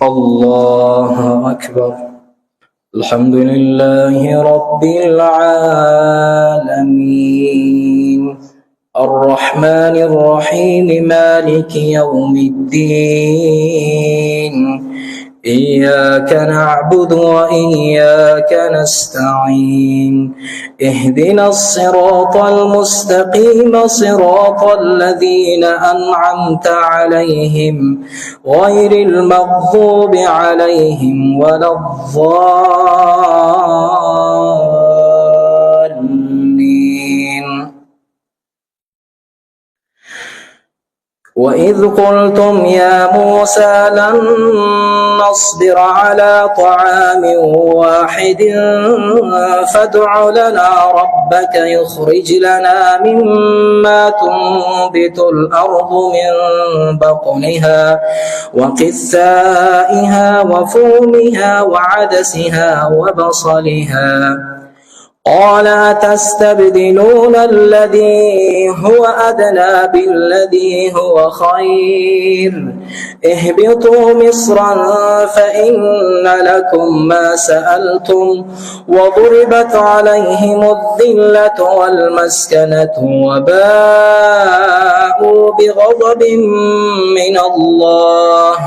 الله أكبر. الحمد لله رب العالمين الرحمن الرحيم مالك يوم الدين إياك نعبد وإياك نستعين اهدنا الصراط المستقيم صراط الذين أنعمت عليهم غير المغضوب عليهم ولا الضالين. وإذ قلتم يا موسى لن نصبر على طعام واحد فادع لنا ربك يخرج لنا مما تنبت الأرض من بقلها وقثائها وفومها وعدسها وبصلها. قال أتستبدلون الذي هو أدنى بالذي هو خير اهبطوا مصرا فإن لكم ما سألتم وضربت عليهم الذلة والمسكنة وباءوا بغضب من الله